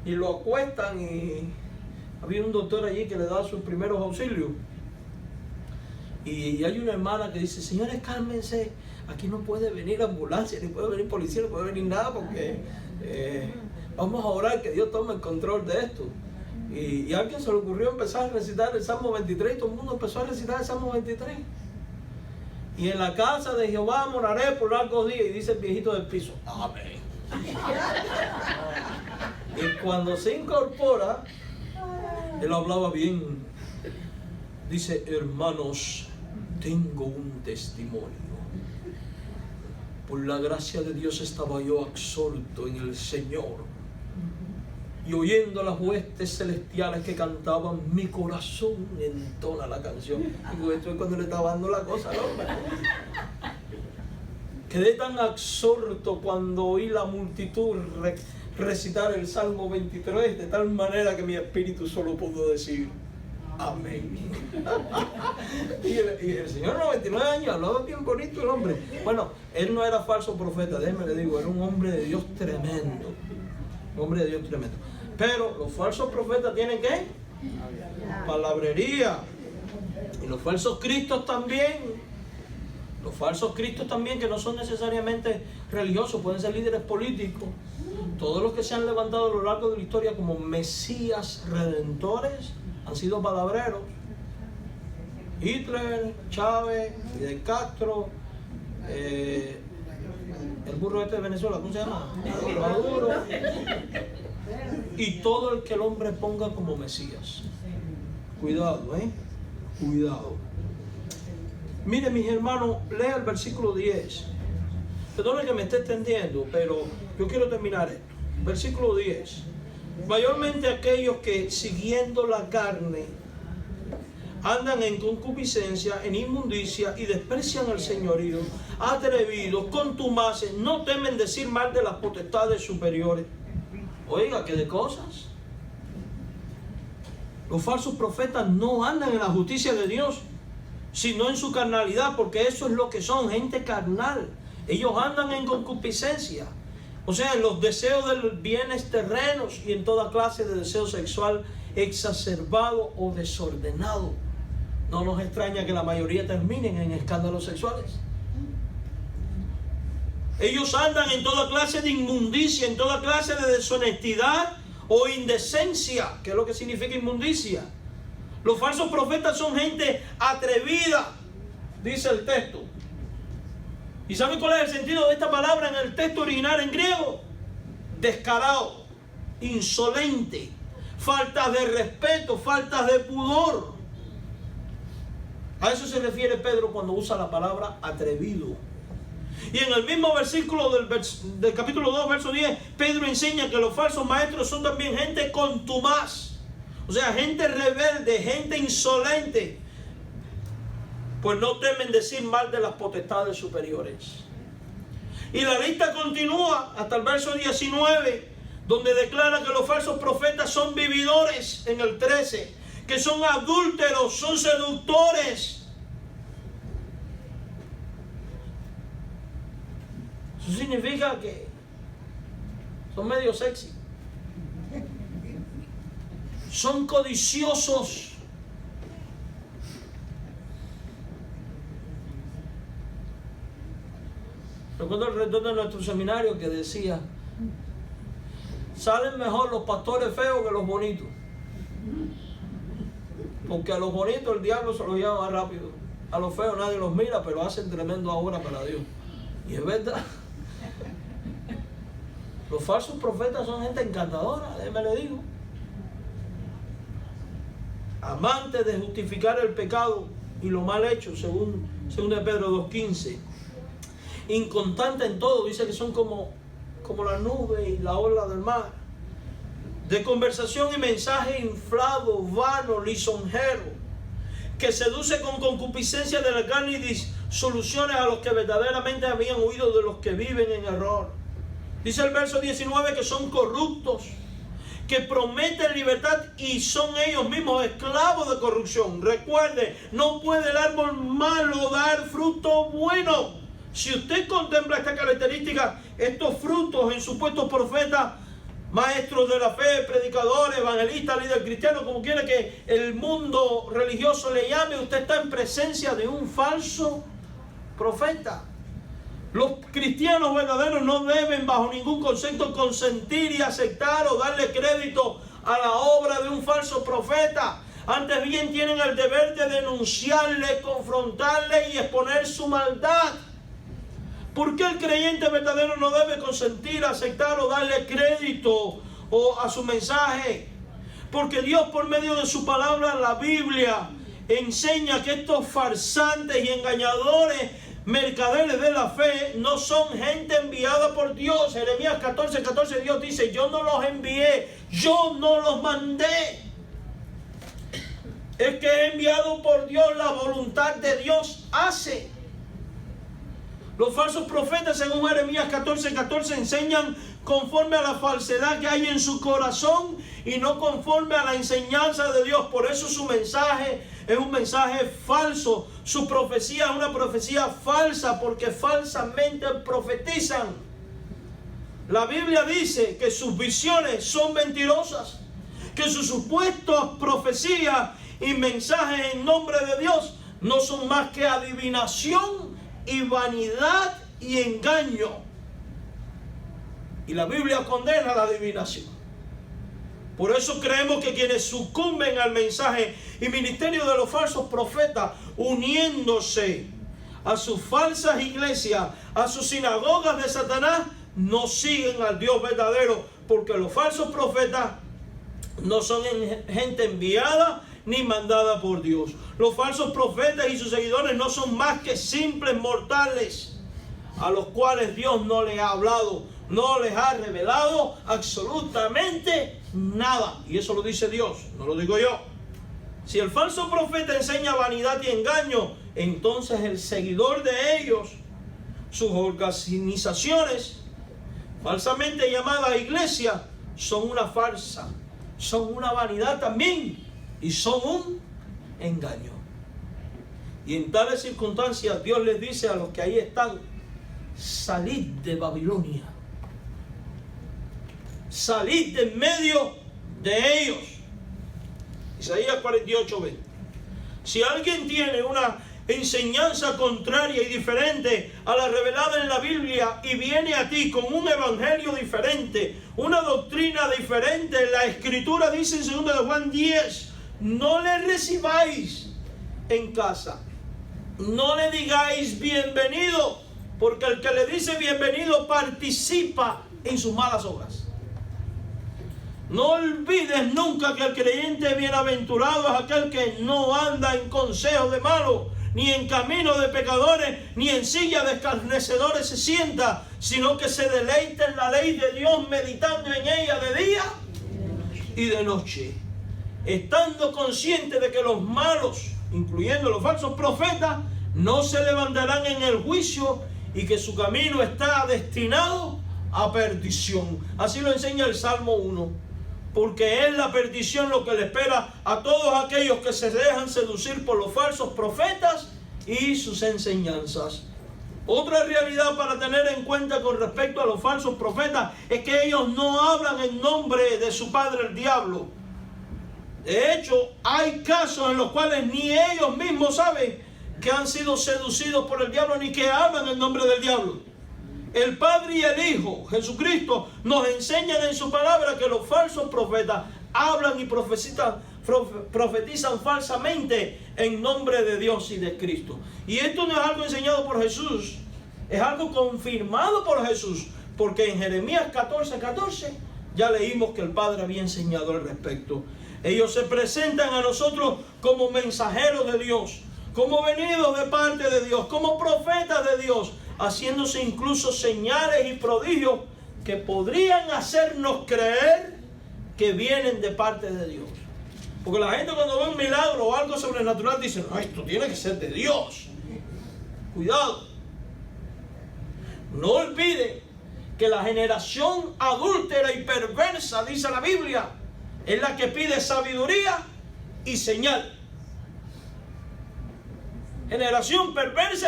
y lo acuestan, y había un doctor allí que le da sus primeros auxilios. Y hay una hermana que dice, señores, cálmense, aquí no puede venir ambulancia, ni puede venir policía, no puede venir nada, porque vamos a orar que Dios tome el control de esto. Y a alguien se le ocurrió empezar a recitar el Salmo 23, y todo el mundo empezó a recitar el Salmo 23. Y en la casa de Jehová moraré por largos días, y dice el viejito del piso, amén. Y cuando se incorpora, él hablaba bien, dice, hermanos, tengo un testimonio. Por la gracia de Dios estaba yo absorto en el Señor, y oyendo las huestes celestiales que cantaban, mi corazón entona la canción. Digo, esto es cuando le estaba dando la cosa al hombre. Quedé tan absorto cuando oí la multitud recitar el Salmo 23, de tal manera que mi espíritu solo pudo decir, amén. Y el señor 99 años hablaba bien bonito el hombre. Bueno, él no era falso profeta, déjeme le digo, era un hombre de Dios tremendo. Un hombre de Dios tremendo. Pero los falsos profetas tienen ¿qué? Palabrería. Y los falsos cristos también. Los falsos cristos también, que no son necesariamente religiosos, pueden ser líderes políticos. Todos los que se han levantado a lo largo de la historia como mesías redentores han sido palabreros. Hitler, Chávez, Fidel Castro, el burro este de Venezuela, ¿cómo se llama? Maduro. Y todo el que el hombre ponga como Mesías. Cuidado, cuidado. Mire, mis hermanos, lea el versículo 10. Perdone que me esté extendiendo, pero yo quiero terminar esto. Versículo 10. Mayormente aquellos que siguiendo la carne andan en concupiscencia, en inmundicia y desprecian al señorío, atrevidos, contumaces, no temen decir mal de las potestades superiores. Oiga, ¿qué de cosas? Los falsos profetas no andan en la justicia de Dios, sino en su carnalidad, porque eso es lo que son, gente carnal. Ellos andan en concupiscencia, o sea, en los deseos de los bienes terrenos y en toda clase de deseo sexual exacerbado o desordenado. No nos extraña que la mayoría terminen en escándalos sexuales. Ellos andan en toda clase de inmundicia, en toda clase de deshonestidad o indecencia. ¿Qué es lo que significa inmundicia? Los falsos profetas son gente atrevida, dice el texto. ¿Y sabe cuál es el sentido de esta palabra en el texto original en griego? Descarado, insolente, falta de respeto, falta de pudor. A eso se refiere Pedro cuando usa la palabra atrevido. Y en el mismo versículo del capítulo 2, verso 10, Pedro enseña que los falsos maestros son también gente contumaz. O sea, gente rebelde, gente insolente. Pues no temen decir mal de las potestades superiores. Y la lista continúa hasta el verso 19, donde declara que los falsos profetas son vividores, en el 13, que son adúlteros, son seductores. Eso significa que son medio sexy. Son codiciosos. Recuerdo el rector de nuestro seminario que decía: salen mejor los pastores feos que los bonitos. Porque a los bonitos el diablo se los lleva más rápido. A los feos nadie los mira, pero hacen tremenda obra para Dios. Y es verdad. Los falsos profetas son gente encantadora, déjeme le digo. Amantes de justificar el pecado y lo mal hecho, según Pedro 2:15. Inconstantes en todo, dice que son como la nube y la ola del mar. De conversación y mensaje inflado, vano, lisonjero, que seduce con concupiscencia de la carne y disoluciones a los que verdaderamente habían huido de los que viven en error. Dice el verso 19 que son corruptos, que prometen libertad y son ellos mismos esclavos de corrupción. Recuerde, no puede el árbol malo dar fruto bueno. Si usted contempla esta característica, estos frutos en supuestos profetas, maestros de la fe, predicadores, evangelistas, líderes cristianos, como quiera que el mundo religioso le llame, usted está en presencia de un falso profeta. Los cristianos verdaderos no deben bajo ningún concepto consentir y aceptar o darle crédito a la obra de un falso profeta. Antes bien tienen el deber de denunciarle, confrontarle y exponer su maldad. ¿Por qué el creyente verdadero no debe consentir, aceptar o darle crédito a su mensaje? Porque Dios, por medio de su palabra, la Biblia, enseña que estos farsantes y engañadores, mercaderes de la fe, no son gente enviada por Dios. Jeremías 14:14, Dios dice: yo no los envié, yo no los mandé. Es que es enviado por Dios, la voluntad de Dios hace. Los falsos profetas, según Jeremías 14:14, enseñan conforme a la falsedad que hay en su corazón y no conforme a la enseñanza de Dios. Por eso su mensaje es un mensaje falso. Su profecía es una profecía falsa, porque falsamente profetizan. La Biblia dice que sus visiones son mentirosas, que sus supuestas profecías y mensajes en nombre de Dios no son más que adivinación y vanidad y engaño. Y la Biblia condena la adivinación. Por eso creemos que quienes sucumben al mensaje y ministerio de los falsos profetas uniéndose a sus falsas iglesias, a sus sinagogas de Satanás, no siguen al Dios verdadero, porque los falsos profetas no son gente enviada ni mandada por Dios. Los falsos profetas y sus seguidores no son más que simples mortales a los cuales Dios no les ha hablado, no les ha revelado absolutamente nada. Y eso lo dice Dios, no lo digo yo. Si el falso profeta enseña vanidad y engaño, entonces el seguidor de ellos, sus organizaciones falsamente llamadas iglesia, son una farsa, son una vanidad también y son un engaño. Y en tales circunstancias Dios les dice a los que ahí están: salid de Babilonia, salid de en medio de ellos. Isaías 48:20. Si alguien tiene una enseñanza contraria y diferente a la revelada en la Biblia y viene a ti con un evangelio diferente, una doctrina diferente, la Escritura dice en 2 de Juan 10, no le recibáis en casa, no le digáis bienvenido, porque el que le dice bienvenido participa en sus malas obras. No olvides nunca que el creyente bienaventurado es aquel que no anda en consejo de malos, ni en camino de pecadores, ni en silla de escarnecedores se sienta, sino que se deleita en la ley de Dios, meditando en ella de día y de noche, estando consciente de que los malos, incluyendo los falsos profetas, no se levantarán en el juicio y que su camino está destinado a perdición. Así lo enseña el Salmo 1. Porque es la perdición lo que le espera a todos aquellos que se dejan seducir por los falsos profetas y sus enseñanzas. Otra realidad para tener en cuenta con respecto a los falsos profetas es que ellos no hablan en nombre de su padre el diablo. De hecho, hay casos en los cuales ni ellos mismos saben que han sido seducidos por el diablo, ni que hablan en nombre del diablo. El Padre y el Hijo, Jesucristo, nos enseñan en su palabra que los falsos profetas hablan y profetizan falsamente en nombre de Dios y de Cristo. Y esto no es algo enseñado por Jesús, es algo confirmado por Jesús, porque en Jeremías 14:14 ya leímos que el Padre había enseñado al respecto. Ellos se presentan a nosotros como mensajeros de Dios, como venidos de parte de Dios, como profetas de Dios, haciéndose incluso señales y prodigios que podrían hacernos creer que vienen de parte de Dios. Porque la gente cuando ve un milagro o algo sobrenatural dice: no, esto tiene que ser de Dios. Cuidado. No olviden que la generación adúltera y perversa, dice la Biblia, es la que pide sabiduría y señal. Generación perversa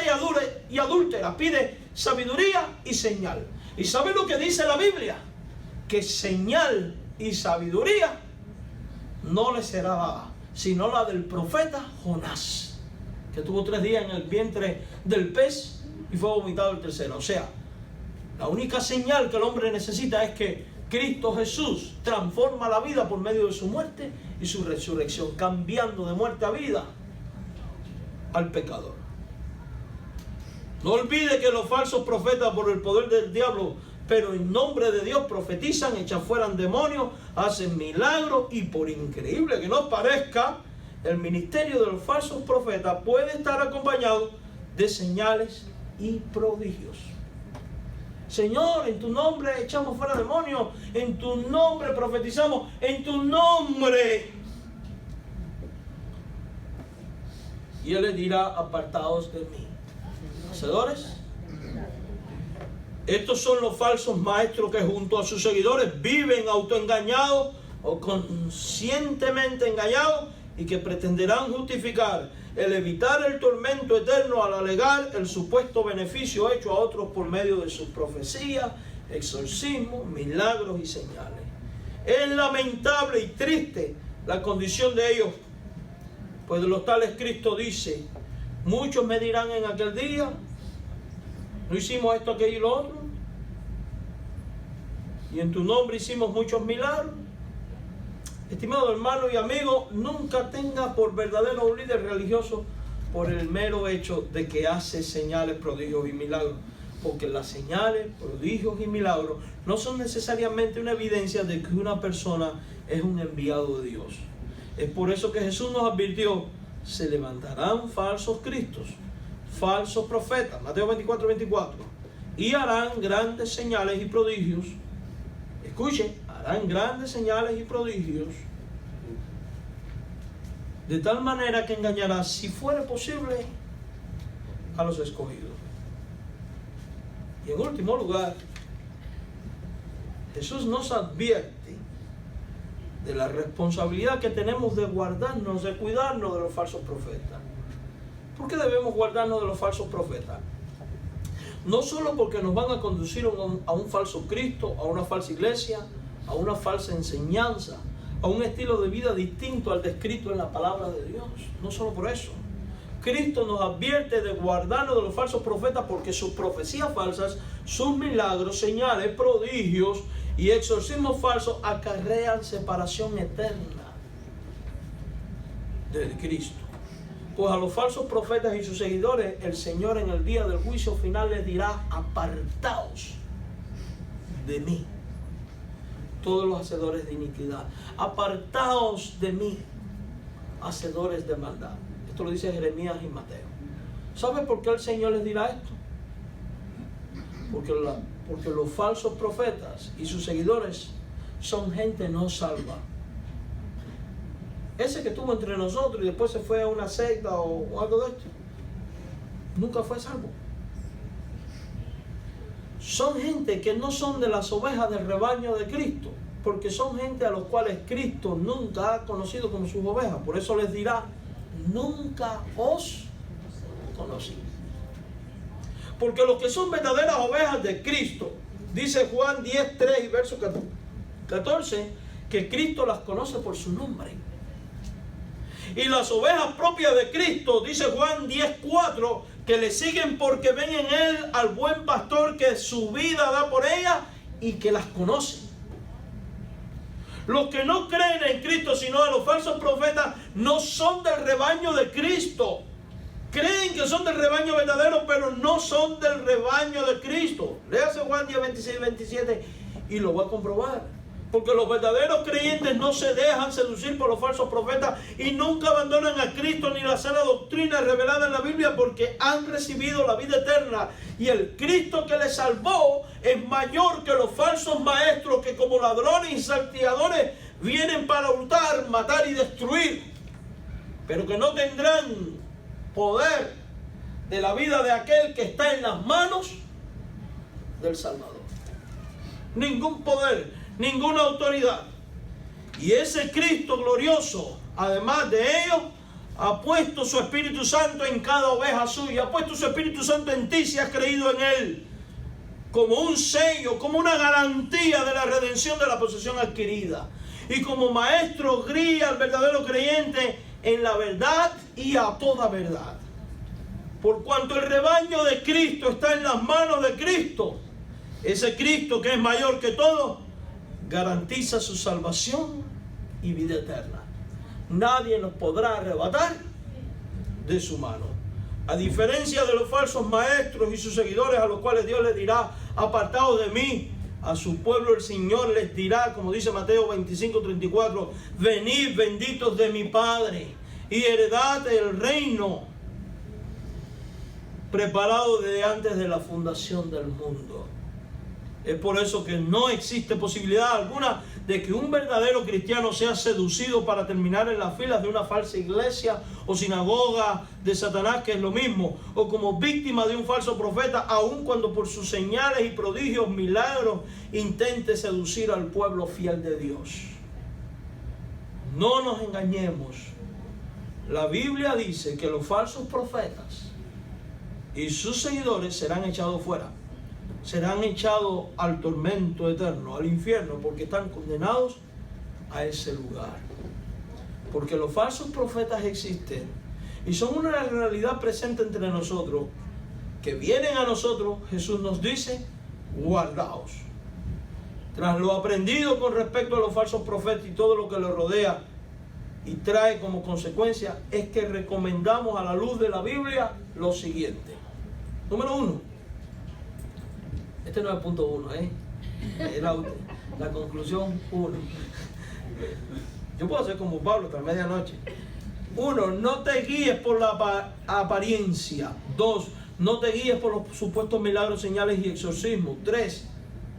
y adúltera pide sabiduría y señal. ¿Y sabe lo que dice la Biblia? Que señal y sabiduría no le será dada, sino la del profeta Jonás, que tuvo 3 días en el vientre del pez y fue vomitado el tercero. O sea, la única señal que el hombre necesita es que Cristo Jesús transforma la vida por medio de su muerte y su resurrección, cambiando de muerte a vida al pecador. No olvide que los falsos profetas, por el poder del diablo, pero en nombre de Dios, profetizan, echan fuera demonios, hacen milagros, y por increíble que nos parezca, el ministerio de los falsos profetas puede estar acompañado de señales y prodigios. Señor, en tu nombre echamos fuera demonios, en tu nombre profetizamos, en tu nombre. Y Él les dirá: apartaos de mí, hacedores. Estos son los falsos maestros que junto a sus seguidores viven autoengañados o conscientemente engañados, y que pretenderán justificar el evitar el tormento eterno al alegar el supuesto beneficio hecho a otros por medio de sus profecías, exorcismos, milagros y señales. Es lamentable y triste la condición de ellos, pues de los tales Cristo dice: muchos me dirán en aquel día, no hicimos esto, aquello y lo otro, y en tu nombre hicimos muchos milagros. Estimado hermano y amigo, nunca tenga por verdadero un líder religioso por el mero hecho de que hace señales, prodigios y milagros. Porque las señales, prodigios y milagros no son necesariamente una evidencia de que una persona es un enviado de Dios. Es por eso que Jesús nos advirtió: se levantarán falsos cristos, falsos profetas, Mateo 24:24, y harán grandes señales y prodigios. Escuchen, harán grandes señales y prodigios, de tal manera que engañará, si fuere posible, a los escogidos. Y en último lugar, Jesús nos advierte de la responsabilidad que tenemos de guardarnos, de cuidarnos de los falsos profetas. ¿Por qué debemos guardarnos de los falsos profetas? No solo porque nos van a conducir a un falso Cristo, a una falsa iglesia, a una falsa enseñanza, a un estilo de vida distinto al descrito en la palabra de Dios. No solo por eso. Cristo nos advierte de guardarnos de los falsos profetas porque sus profecías falsas, sus milagros, señales, prodigios y exorcismos falsos acarrean separación eterna de Cristo. Pues a los falsos profetas y sus seguidores, el Señor en el día del juicio final les dirá: apartaos de mí, todos los hacedores de iniquidad, apartaos de mí, hacedores de maldad. Esto lo dice Jeremías y Mateo. ¿Sabe por qué el Señor les dirá esto? Porque los falsos profetas y sus seguidores son gente no salva. Ese que estuvo entre nosotros y después se fue a una secta o algo de esto, nunca fue salvo. Son gente que no son de las ovejas del rebaño de Cristo, porque son gente a los cuales Cristo nunca ha conocido como sus ovejas. Por eso les dirá: nunca os conocí. Porque los que son verdaderas ovejas de Cristo, dice Juan 10:3 y verso 14, que Cristo las conoce por su nombre. Y las ovejas propias de Cristo, dice Juan 10:4, que le siguen porque ven en Él al buen pastor que su vida da por ellas y que las conoce. Los que no creen en Cristo, sino a los falsos profetas, no son del rebaño de Cristo. Creen que son del rebaño verdadero, pero no son del rebaño de Cristo. Léase Juan 10, 26 y 27 y lo va a comprobar. Porque los verdaderos creyentes no se dejan seducir por los falsos profetas y nunca abandonan a Cristo ni la sana doctrina revelada en la Biblia, porque han recibido la vida eterna. Y el Cristo que les salvó es mayor que los falsos maestros que como ladrones y salteadores vienen para hurtar, matar y destruir, pero que no tendrán poder de la vida de aquel que está en las manos del Salvador. Ningún poder, ninguna autoridad. Y ese Cristo glorioso, además de ello, ha puesto su Espíritu Santo en cada oveja suya, ha puesto su Espíritu Santo en ti si has creído en Él, como un sello, como una garantía de la redención de la posesión adquirida. Y como maestro guía al verdadero creyente en la verdad y a toda verdad. Por cuanto el rebaño de Cristo está en las manos de Cristo, ese Cristo que es mayor que todo, garantiza su salvación y vida eterna. Nadie nos podrá arrebatar de su mano. A diferencia de los falsos maestros y sus seguidores, a los cuales Dios les dirá: apartados de mí, a su pueblo el Señor les dirá, como dice Mateo 25:34, venid benditos de mi Padre y heredad el reino preparado desde antes de la fundación del mundo. Es por eso que no existe posibilidad alguna de que un verdadero cristiano sea seducido para terminar en las filas de una falsa iglesia o sinagoga de Satanás, que es lo mismo, o como víctima de un falso profeta, aun cuando por sus señales y prodigios, milagros, intente seducir al pueblo fiel de Dios. No nos engañemos. La Biblia dice que los falsos profetas y sus seguidores serán echados fuera. Serán echados al tormento eterno, al infierno, porque están condenados a ese lugar. Porque los falsos profetas existen y son una realidad presente entre nosotros, que vienen a nosotros. Jesús nos dice: guardaos. Tras lo aprendido con respecto a los falsos profetas y todo lo que los rodea, y trae como consecuencia es que recomendamos a la luz de la Biblia lo siguiente. Número 1. Este no es el punto 1, la conclusión 1. Yo puedo hacer como Pablo hasta medianoche. 1. No te guíes por la apariencia. 2. No te guíes por los supuestos milagros, señales y exorcismos. 3.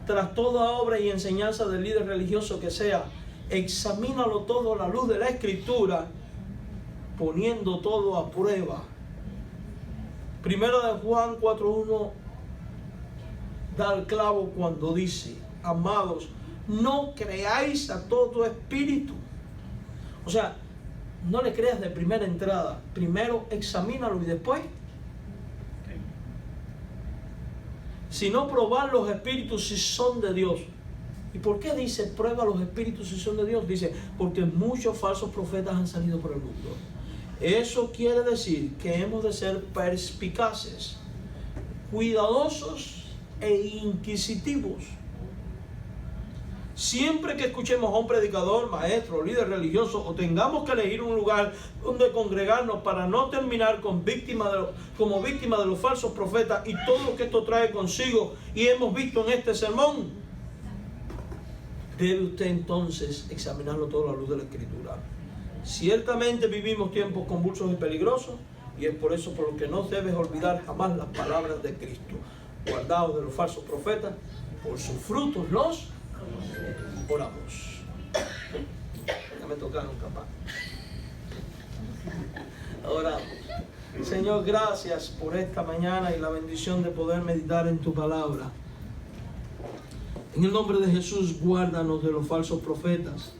Tras toda obra y enseñanza del líder religioso que sea, examínalo todo a la luz de la Escritura, poniendo todo a prueba. Primero de Juan 4:1 da el clavo cuando dice: amados, no creáis a todo espíritu. O sea, no le creas de primera entrada. Primero examínalo y después. Sino probar los espíritus si son de Dios. ¿Y por qué dice prueba los espíritus si son de Dios? Dice, porque muchos falsos profetas han salido por el mundo. Eso quiere decir que hemos de ser perspicaces, cuidadosos e inquisitivos. Siempre que escuchemos a un predicador, maestro, líder religioso, o tengamos que elegir un lugar donde congregarnos para no terminar como víctima de los falsos profetas y todo lo que esto trae consigo, y hemos visto en este sermón, debe usted entonces examinarlo todo a la luz de la Escritura. Ciertamente vivimos tiempos convulsos y peligrosos, y es por eso por lo que no debes olvidar jamás las palabras de Cristo. Guardaos de los falsos profetas, por sus frutos los oramos. Ya me tocaron, capaz. Oramos. Señor, gracias por esta mañana y la bendición de poder meditar en tu palabra. En el nombre de Jesús, guárdanos de los falsos profetas.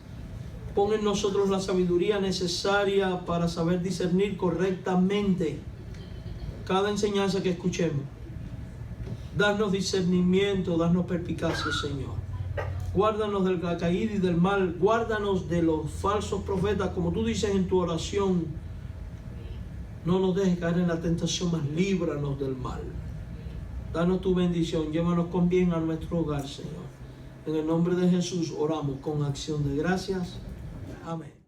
Pon en nosotros la sabiduría necesaria para saber discernir correctamente cada enseñanza que escuchemos. Danos discernimiento, danos perspicacia, Señor. Guárdanos de la caída y del mal. Guárdanos de los falsos profetas, como tú dices en tu oración. No nos dejes caer en la tentación, mas líbranos del mal. Danos tu bendición, llévanos con bien a nuestro hogar, Señor. En el nombre de Jesús oramos con acción de gracias. Amén.